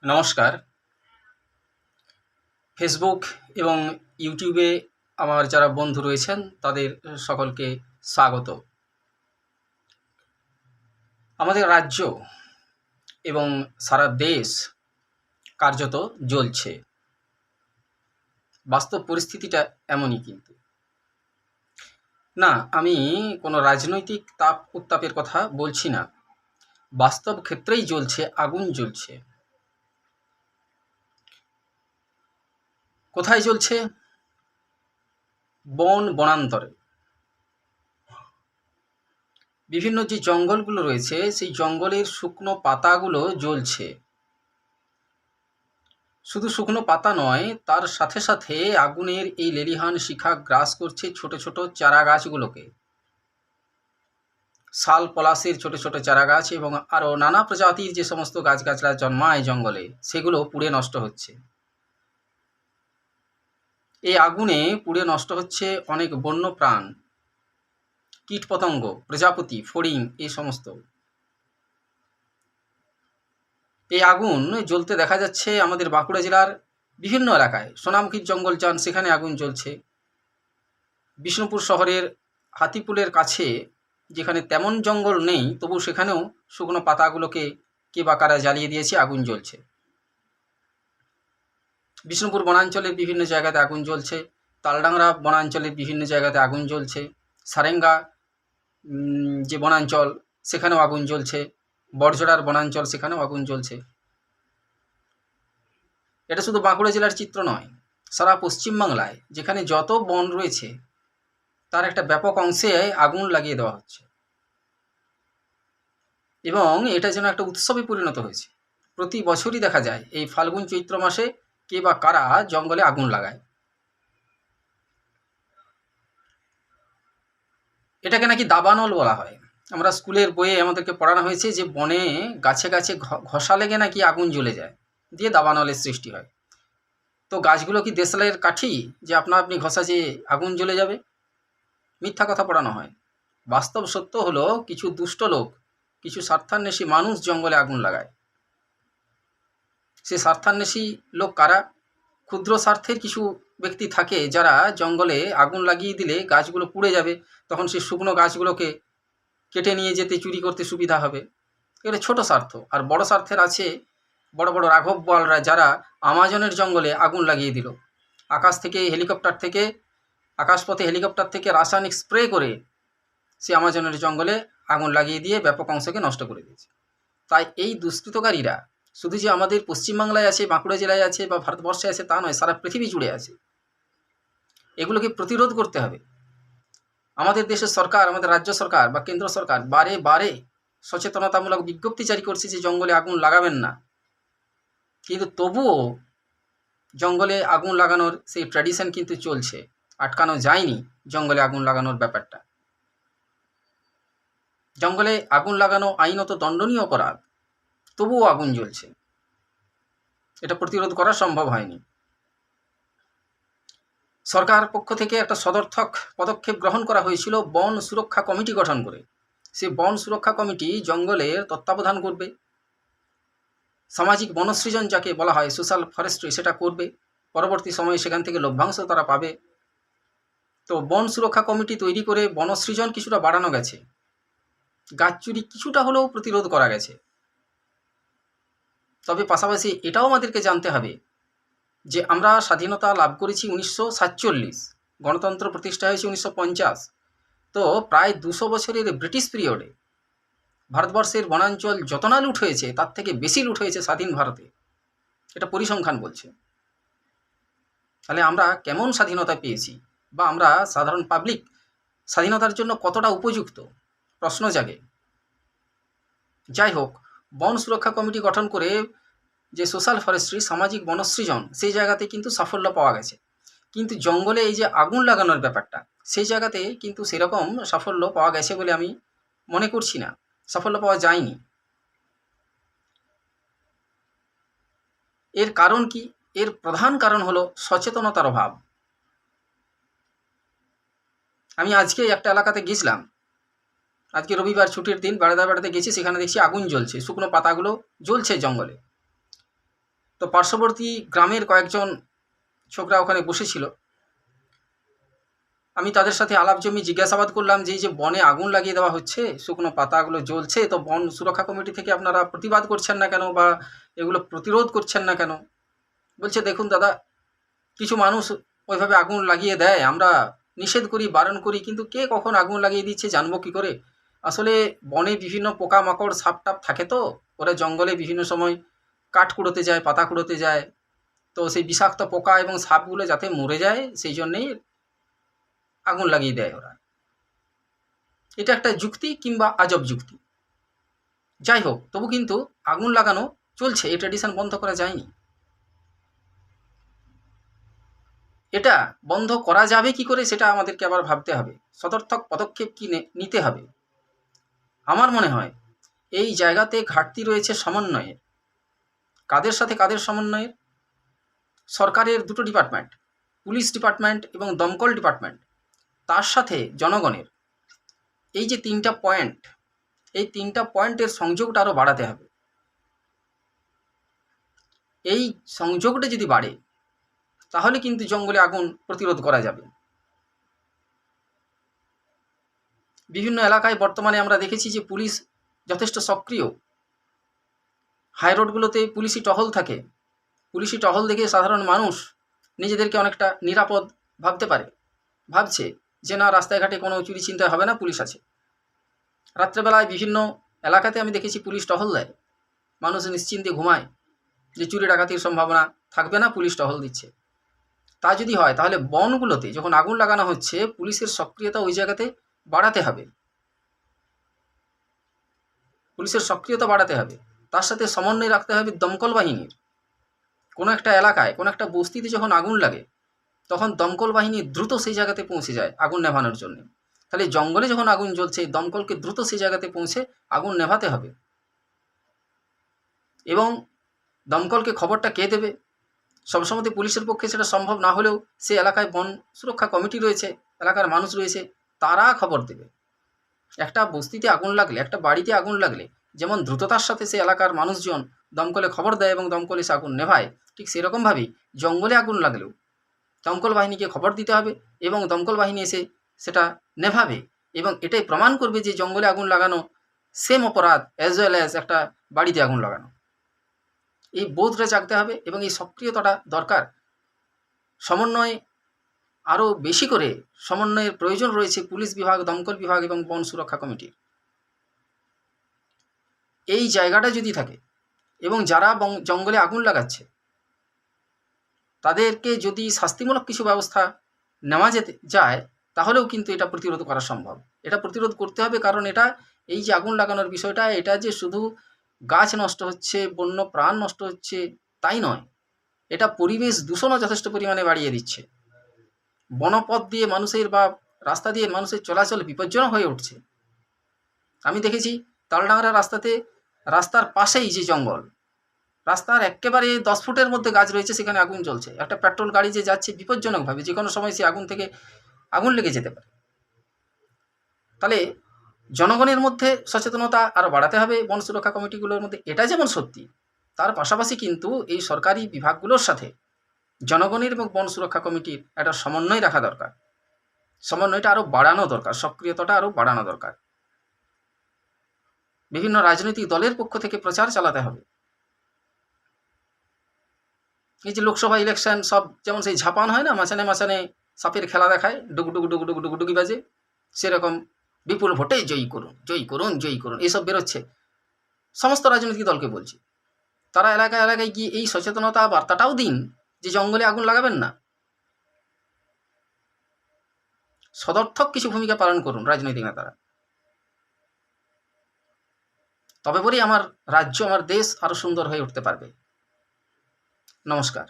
নমস্কার। ফেসবুক এবং ইউটিউবে আমার যারা বন্ধু রয়েছেন তাদের সকলকে স্বাগত। আমাদের রাজ্য এবং সারা দেশ কার্যত জ্বলছে। বাস্তব পরিস্থিতিটা এমনই কিন্তু। না, আমি কোনো রাজনৈতিক তাপ উত্তাপের কথা বলছি না। বাস্তব ক্ষেত্রেই জ্বলছে, আগুন জ্বলছে। কোথায় জ্বলছে? বনান্তরে। বিভিন্ন যে জঙ্গলগুলো রয়েছে সেই জঙ্গলের শুকনো পাতাগুলো জ্বলছে। শুধু শুকনো পাতা নয়, তার সাথে সাথে আগুনের এই লেলিহান শিখা গ্রাস করছে ছোট ছোট চারা গাছগুলোকে। শাল পলাশের ছোট ছোট চারা গাছ এবং আরও নানা প্রজাতির যে সমস্ত গাছগাছরা জন্মায় জঙ্গলে, সেগুলো পুড়ে নষ্ট হচ্ছে। এই আগুনে পুড়ে নষ্ট হচ্ছে অনেক বন্য প্রাণ, কীটপতঙ্গ, প্রজাপতি, ফড়িং, এই সমস্ত। এই আগুন জ্বলতে দেখা যাচ্ছে আমাদের বাঁকুড়া জেলার বিভিন্ন এলাকায়। সোনামুখীর জঙ্গল যান, সেখানে আগুন জ্বলছে। বিষ্ণুপুর শহরের হাতিপুলের কাছে, যেখানে তেমন জঙ্গল নেই, তবু সেখানেও শুকনো পাতাগুলোকে কে বা কারা জ্বালিয়ে দিয়েছে, আগুন জ্বলছে। বিষ্ণুপুর বনাঞ্চলের বিভিন্ন জায়গাতে আগুন জ্বলছে। তালডাংরা বনাঞ্চলের বিভিন্ন জায়গাতে আগুন জ্বলছে। সারেঙ্গা যে বনাঞ্চল, সেখানেও আগুন জ্বলছে। বড়জোড়ার বনাঞ্চল, সেখানেও আগুন জ্বলছে। এটা শুধু বাঁকুড়া জেলার চিত্র নয়, সারা পশ্চিমবাংলায় যেখানে যত বন রয়েছে তার একটা ব্যাপক অংশে আগুন লাগিয়ে দেওয়া হচ্ছে এবং এটা যেন একটা উৎসবে পরিণত হয়েছে। প্রতি বছরই দেখা যায় এই ফাল্গুন চৈত্র মাসে কে বা কারা জঙ্গলে আগুন লাগায়। এটাকে নাকি দাবানল বলা হয়। আমরা স্কুলের বইয়ে আমাদেরকে পড়ানো হয়েছে যে বনে গাছে গাছে ঘষা লেগে নাকি আগুন জ্বলে যায়, দিয়ে দাবানলের সৃষ্টি হয়। তো গাছগুলো কি দেশলাইয়ের কাঠি যে আপনা আপনি ঘষা যে আগুন জ্বলে যাবে? মিথ্যা কথা পড়ানো হয়। বাস্তব সত্য হলো, কিছু দুষ্ট লোক, কিছু স্বার্থান্বেষী মানুষ জঙ্গলে আগুন লাগায়। সে স্বার্থান্বেষী লোক কারা? ক্ষুদ্র স্বার্থের কিছু ব্যক্তি থাকে যারা জঙ্গলে আগুন লাগিয়ে দিলে গাছগুলো পুড়ে যাবে, তখন সেই শুকনো গাছগুলোকে কেটে নিয়ে যেতে, চুরি করতে সুবিধা হবে। এটা ছোট স্বার্থ। আর বড় স্বার্থের আছে বড় বড় রাঘব বোয়ালরা, যারা আমাজনের জঙ্গলে আগুন লাগিয়ে দিল। আকাশপথে হেলিকপ্টার থেকে রাসায়নিক স্প্রে করে সে আমাজনের জঙ্গলে আগুন লাগিয়ে দিয়ে ব্যাপক অংশকে নষ্ট করে দিয়েছে। তাই এই দুষ্কৃতকারীরা শুধু যে আমাদের পশ্চিমবাংলায় আছে, বাঁকুড়া জেলায় আছে বা ভারতবর্ষে আছে তা নয়, সারা পৃথিবী জুড়ে আছে। এগুলোকে প্রতিরোধ করতে হবে। আমাদের দেশের সরকার, আমাদের রাজ্য সরকার বা কেন্দ্র সরকার বারে বারে সচেতনতামূলক বিজ্ঞপ্তি জারি করছে যে জঙ্গলে আগুন লাগাবেন না, কিন্তু তবুও জঙ্গলে আগুন লাগানোর সেই ট্র্যাডিশন কিন্তু চলছে। আটকানো যায়নি জঙ্গলে আগুন লাগানোর ব্যাপারটা। জঙ্গলে আগুন লাগানো আইনত দণ্ডনীয় অপরাধ, তবুও আগুন জ্বলছে। এটা প্রতিরোধ করা সম্ভব হয়নি। সরকার পক্ষ থেকে একটা সদর্থক পদক্ষেপ গ্রহণ করা হয়েছিল, বন সুরক্ষা কমিটি গঠন করে। সেই বন সুরক্ষা কমিটি জঙ্গলের তত্ত্বাবধান করবে, সামাজিক বনসৃজন যাকে বলা হয়, সোশ্যাল ফরেস্ট্রি, সেটা করবে। পরবর্তী সময়ে সেখান থেকে লভ্যাংশ তারা পাবে। তো বন সুরক্ষা কমিটি তৈরি করে বনসৃজন কিছুটা বাড়ানো গেছে, গাছ চুরি কিছুটা হলেও প্রতিরোধ করা গেছে। তবে পাশাপাশি এটাও আমাদেরকে জানতে হবে যে আমরা স্বাধীনতা লাভ করেছি 1947, গণতন্ত্র প্রতিষ্ঠা হয়েছে 1950। তো প্রায় 200 বছরের ব্রিটিশ পিরিয়ডে ভারতবর্ষের বনাঞ্চল যত না লুট হয়েছে, তার থেকে বেশি লুট হয়েছে স্বাধীন ভারতে। এটা পরিসংখ্যান বলছে। তাহলে আমরা কেমন স্বাধীনতা পেয়েছি, বা আমরা সাধারণ পাবলিক স্বাধীনতার জন্য কতটা উপযুক্ত, প্রশ্ন জাগে। যাই হোক, বন সুরক্ষা কমিটি গঠন করে যে সোশ্যাল ফরেস্ট্রি, সামাজিক বনসৃজন, সেই জায়গাতে কিন্তু সাফল্য পাওয়া গেছে। কিন্তু জঙ্গলে এই যে আগুন লাগানোর ব্যাপারটা, সেই জায়গাতে কিন্তু সেরকম সাফল্য পাওয়া গেছে বলে আমি মনে করছি না। সাফল্য পাওয়া যায়নি। এর কারণ কি? এর প্রধান কারণ হলো সচেতনতার অভাব। আমি আজকে একটা এলাকাতে গেছিলাম, আজকে রবিবার ছুটির দিন, বেড়াতে বেড়াতে গেছি, সেখানে দেখছি আগুন জ্বলছে, শুকনো পাতাগুলো জ্বলছে জঙ্গলে। তো পার্শ্ববর্তী গ্রামের কয়েকজন ছোকরা ওখানে বসেছিল। আমি তাদের সাথে আলাপ জমি জিজ্ঞাসাবাদ করলাম যে এই যে বনে আগুন লাগিয়ে দেওয়া হচ্ছে, শুকনো পাতাগুলো জ্বলছে, তো বন সুরক্ষা কমিটি থেকে আপনারা প্রতিবাদ করছেন না কেন বা এগুলো প্রতিরোধ করছেন না কেন? বলছে দেখুন দাদা, কিছু মানুষ ওইভাবে আগুন লাগিয়ে দেয়, আমরা নিষেধ করি, বারণ করি, কিন্তু কে কখন আগুন লাগিয়ে দিচ্ছে জানবো কী করে? আসলে বনে বিভিন্ন পোকামাকড় সাপ টাপ থাকে, তো ওরা জঙ্গলে বিভিন্ন সময় কাঠ কুড়োতে যায়, পাতা কুড়োতে যায়, তো সেই বিষাক্ত পোকা এবং সাপগুলো যাতে মরে যায় সেই জন্যেই আগুন লাগিয়ে দেয় ওরা। এটা একটা যুক্তি কিংবা আজব যুক্তি। যাই হোক, তবু কিন্তু আগুন লাগানো চলছে, এই ট্র্যাডিশন বন্ধ করা যায়নি। এটা বন্ধ করা যাবে কি করে সেটা আমাদেরকে আবার ভাবতে হবে, সদর্থক পদক্ষেপ কি নিতে হবে। আমার মনে হয় এই জায়গাতে ঘাটতি রয়েছে সমন্বয়ের। কাদের সাথে কাদের সমন্বয়ের? সরকারের দুটো ডিপার্টমেন্ট, পুলিশ ডিপার্টমেন্ট এবং দমকল ডিপার্টমেন্ট, তার সাথে জনগণের। এই যে তিনটা পয়েন্ট, এই তিনটা পয়েন্টের সংযোগটা আরও বাড়াতে হবে। এই সংযোগটা যদি বাড়ে তাহলে কিন্তু জঙ্গলে আগুন প্রতিরোধ করা যাবে। বিভিন্ন এলাকায় বর্তমানে আমরা দেখেছি যে পুলিশ যথেষ্ট সক্রিয়। হাই রোডগুলোতে পুলিশি টহল থাকে। পুলিশি টহল দেখে সাধারণ মানুষ নিজেদেরকে অনেকটা নিরাপদ ভাবছে যে না, রাস্তায় ঘাটে কোনো চুরি ছিনতাই হবে না, পুলিশ আছে। রাত্রেবেলায় বিভিন্ন এলাকাতে আমি দেখেছি পুলিশ টহল দেয়, মানুষ নিশ্চিন্তে ঘুমায় যে চুরি ডাকাতির সম্ভাবনা থাকবে না, পুলিশ টহল দিচ্ছে। তা যদি হয় তাহলে বনগুলোতে যখন আগুন লাগানো হচ্ছে পুলিশের সক্রিয়তা ওই জায়গাতে বাড়াতে হবে, পুলিশের সক্রিয়তা বাড়াতে হবে। তার সাথে সমন্বয় রাখতে হবে দমকল বাহিনীর। কোনো একটা এলাকায়, কোনো একটা বস্তিতে যখন আগুন লাগে তখন দমকল বাহিনী দ্রুত সেই জায়গাতে পৌঁছে যায় আগুন নেভানোর জন্য। তাহলে জঙ্গলে যখন আগুন জ্বলছে দমকলকে দ্রুত সেই জায়গাতে পৌঁছে আগুন নেভাতে হবে। এবং দমকলকে খবরটা কে দেবে? সবসময় পুলিশের পক্ষে সেটা সম্ভব না হলেও সে এলাকায় বন সুরক্ষা কমিটি রয়েছে, এলাকার মানুষ রয়েছে, তারা খবর দেবে। একটা বস্তিতে আগুন লাগলে, একটা বাড়িতে আগুন লাগলে যেমন দ্রুততার সাথে সে এলাকার মানুষজন দমকলে খবর দেয় এবং দমকল এসে আগুন নেভায়, ঠিক সেরকমভাবেই জঙ্গলে আগুন লাগলেও দমকল বাহিনীকে খবর দিতে হবে এবং দমকল বাহিনী এসে সেটা নেভাবে এবং এটাই প্রমাণ করবে যে জঙ্গলে আগুন লাগানো সেম অপরাধ অ্যাজ ওয়েল অ্যাজ একটা বাড়িতে আগুন লাগানো। এই বোধটা জাগতে হবে এবং এই সক্রিয়তাটা দরকার। সমন্বয় আরও বেশি করে সমন্বয়ের প্রয়োজন রয়েছে পুলিশ বিভাগ, দমকল বিভাগ এবং বন সুরক্ষা কমিটির। এই জায়গাটা যদি থাকে এবং যারা জঙ্গলে আগুন লাগাচ্ছে তাদেরকে যদি শাস্তিমূলক কিছু ব্যবস্থা নেওয়া যায় তাহলেও কিন্তু এটা প্রতিরোধ করা সম্ভব। এটা প্রতিরোধ করতে হবে, কারণ এটা, এই যে আগুন লাগানোর বিষয়টা, এটা যে শুধু গাছ নষ্ট হচ্ছে, বন্য প্রাণ নষ্ট হচ্ছে তাই নয়, এটা পরিবেশ দূষণও যথেষ্ট পরিমাণে বাড়িয়ে দিচ্ছে। বনপথ দিয়ে মানুষের বা রাস্তা দিয়ে মানুষের চলাচল বিপজ্জনক হয়ে উঠছে। আমি দেখেছি তালডাংরা রাস্তার পাশেই যে জঙ্গল, রাস্তার একেবারে 10 ফুটের মধ্যে গাছ রয়েছে, সেখানে আগুন জ্বলছে। একটা পেট্রোল গাড়ি যে যাচ্ছে বিপজ্জনকভাবে, যে কোনো সময় সে আগুন থেকে আগুন লেগে যেতে পারে। তাহলে জনগণের মধ্যে সচেতনতা আরও বাড়াতে হবে বন সুরক্ষা কমিটিগুলোর মধ্যে, এটা যেমন সত্যি, তার পাশাপাশি কিন্তু এই সরকারি বিভাগগুলোর সাথে জনগণের এবং বন সুরক্ষা কমিটির একটা সমন্বয় রাখা দরকার। সমন্বয়টা আরও বাড়ানো দরকার, সক্রিয়তাটা আরও বাড়ানো দরকার। বিভিন্ন রাজনৈতিক দলের পক্ষ থেকে প্রচার চালাতে হবে। এই যে লোকসভা ইলেকশন সব যেমন সেই ঝাপান হয় না, মাঝানে মাঝানে সাপের খেলা দেখায়, ডুগডুগ ডুগডুগ ডুগডুগি বাজে, সেরকম বিপুল ভোটে জয়ী করুন, জয়ী করুন, জয়ী করুন, এইসব বেরোচ্ছে। সমস্ত রাজনৈতিক দলকে বলছি, তারা এলাকায় এলাকায় গিয়ে এই সচেতনতা বার্তাটাও দিন যে জঙ্গলে আগুন লাগাবেন না। সদর্থক কিছু ভূমিকা পালন করুন রাজনৈতিক নেতারা, তবে পরেই আমার রাজ্য, আমার দেশ আরও সুন্দর হয়ে উঠতে পারবে। নমস্কার।